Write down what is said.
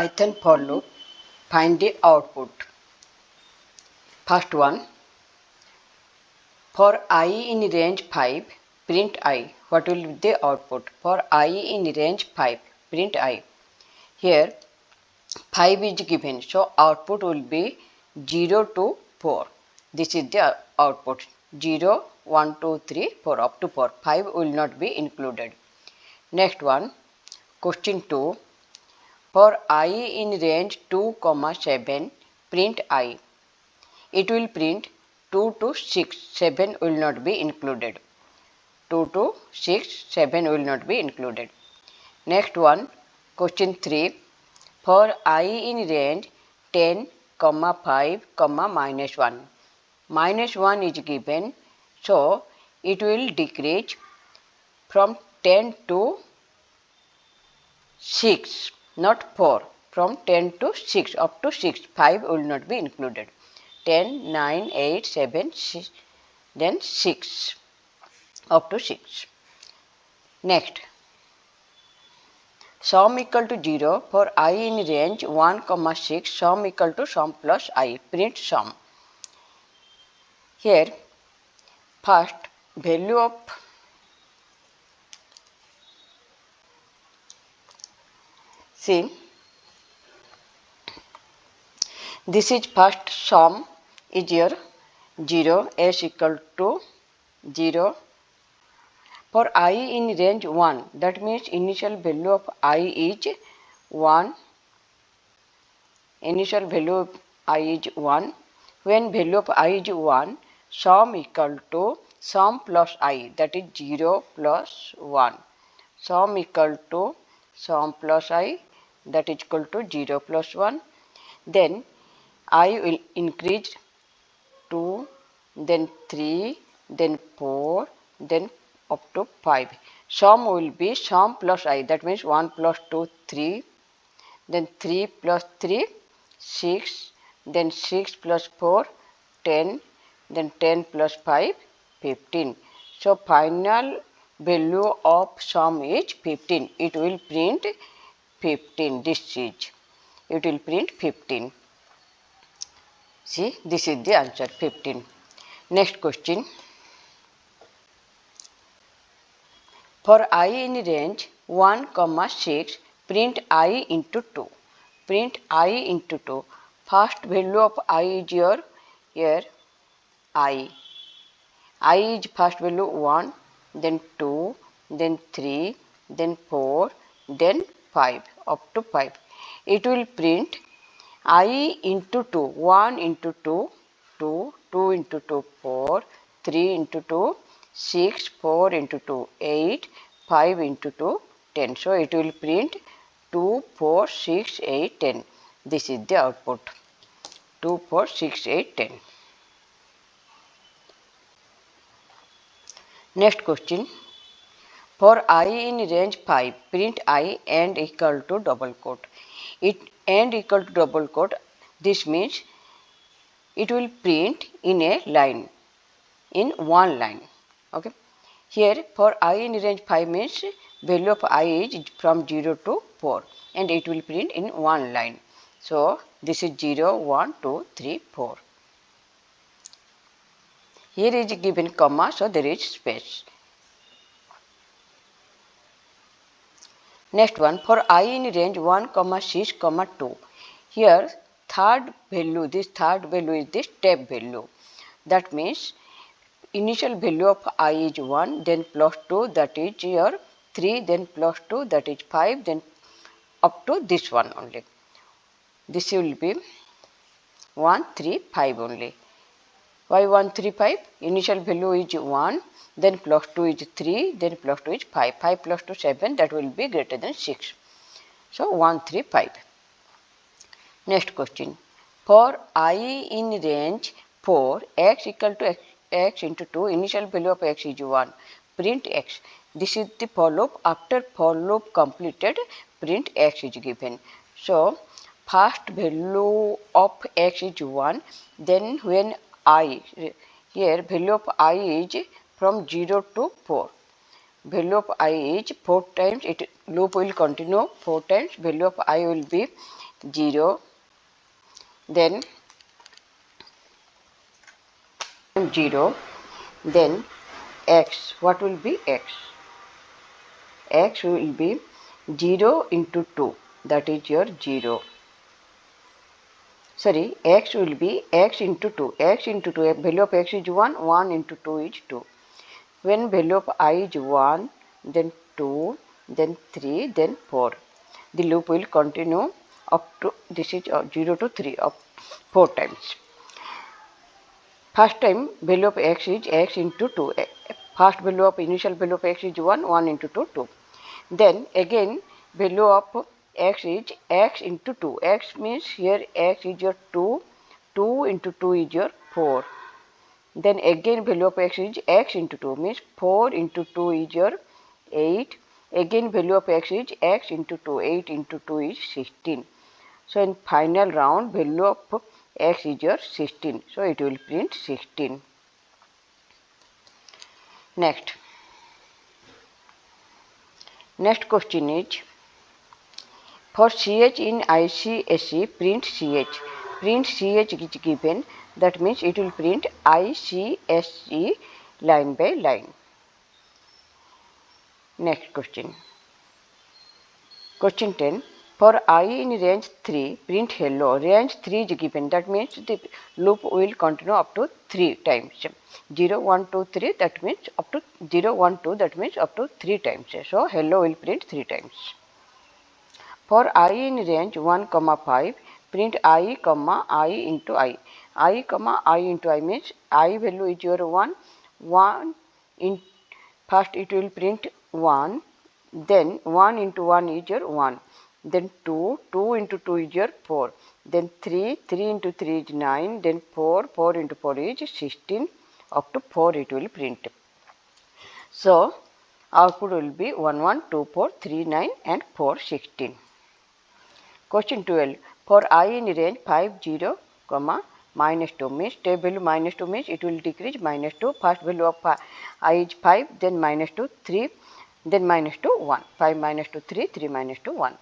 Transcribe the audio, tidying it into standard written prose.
Python for loop. Find the output. First one, for I in range 5, print I. What will be the output? For I in range 5, print I. Here 5 is given, so output will be 0 to 4. This is the output. 0, 1, 2, 3, 4 up to 4. 5 will not be included. Next one, question 2. For I in range 2, 7, print I. It will print 2 to 6, 7 will not be included. 2 to 6, 7 will not be included. Next one, question 3. For I in range 10, 5, minus 1. Minus 1 is given, so it will decrease from 10 to 6, not 4. From 10 to 6, up to 6, 5 will not be included. 10, 9, 8, 7, 6, then 6, up to 6. Next, sum equal to 0 for I in range 1, 6, sum equal to sum plus I. Print sum. Here, first value of see, this is first sum is your 0, s equal to 0. For I in range 1, that means initial value of I is 1. Initial value of I is 1. When value of I is 1, sum equal to sum plus I, that is 0 plus 1. Sum equal to sum plus I, that is equal to 0 plus 1. Then I will increase 2, then 3, then 4, then up to 5. Sum will be sum plus I, that means 1 plus 2, 3, then 3 plus 3, 6, then 6 plus 4, 10, then 10 plus 5, 15. So final value of sum is 15. It will print 15. This is, it will print 15. See, this is the answer, 15. Next question. For I in range 1, 6, print I into 2. Print I into 2. First value of I is your here I. I is first value 1, then 2, then 3, then 4, then 5, up to 5. It will print I into 2, 1 into 2, 2, 2 into 2, 4, 3 into 2, 6, 4 into 2, 8, 5 into 2, 10. So it will print 2, 4, 6, 8, 10. This is the output. 2, 4, 6, 8, 10. Next question. For I in range 5, print I and equal to double quote. It and equal to double quote, this means it will print in a line, in one line. Okay. Here for I in range 5 means value of I is from 0 to 4 and it will print in one line. So this is 0, 1, 2, 3, 4. Here is given comma, so there is space. Next one, for I in range 1, 6, 2. Here third value, this third value is the step value. That means initial value of I is 1, then plus 2, that is your 3, then plus 2, that is 5, then up to this one only. This will be 1, 3, 5 only. Why 1, 3, 5? Initial value is 1, then plus 2 is 3, then plus 2 is 5. 5 plus 2, 7, that will be greater than 6. So 1, 3, 5. Next question. For I in range 4, x equal to x into 2, initial value of x is 1. Print x. This is the for loop. After for loop completed, print x is given. So first value of x is 1, then when I, here value of I is from 0 to 4. Value of I is 4 times, it loop will continue 4 times, value of I will be 0, then 0, then x. What will be x? X will be 0 into 2, that is your 0. Sorry, x will be x into 2. X into 2, value of x is 1, 1 into 2 is 2. When value of I is 1, then 2, then 3, then 4. The loop will continue up to, this is 0 to 3, up 4 times. First time value of x is x into 2. First value of initial value of x is 1, 1 into 2, 2. Then again value of x is x into 2. X means here x is your 2, 2 into 2 is your 4. Then again value of x is x into 2 means 4 into 2 is your 8. Again value of x is x into 2, 8 into 2 is 16. So in final round value of x is your 16. So it will print 16. Next question is, for CH in ICSE, print CH. Print CH is given, that means it will print ICSE line by line. Next question. Question 10. For I in range 3, print hello. Range 3 is given, that means the loop will continue up to 3 times. 0, 1, 2, 3, that means up to 0, 1, 2, that means up to 3 times. So hello will print 3 times. For I in range 1, 5, print I, I into I. I into I means I value is your 1. 1 in first it will print 1. Then 1 into 1 is your 1. Then 2, 2 into 2 is your 4. Then 3, 3 into 3 is 9. Then 4, 4 into 4 is 16. Up to 4 it will print. So output will be 1, 1, 2, 4, 3, 9 and 4, 16. Question 12. For I in range 5, 0, minus 2 means step value minus 2 means it will decrease minus 2. First value of I is 5, then minus 2, 3, then minus 2, 1. 5 minus 2, 3, 3 minus 2, 1.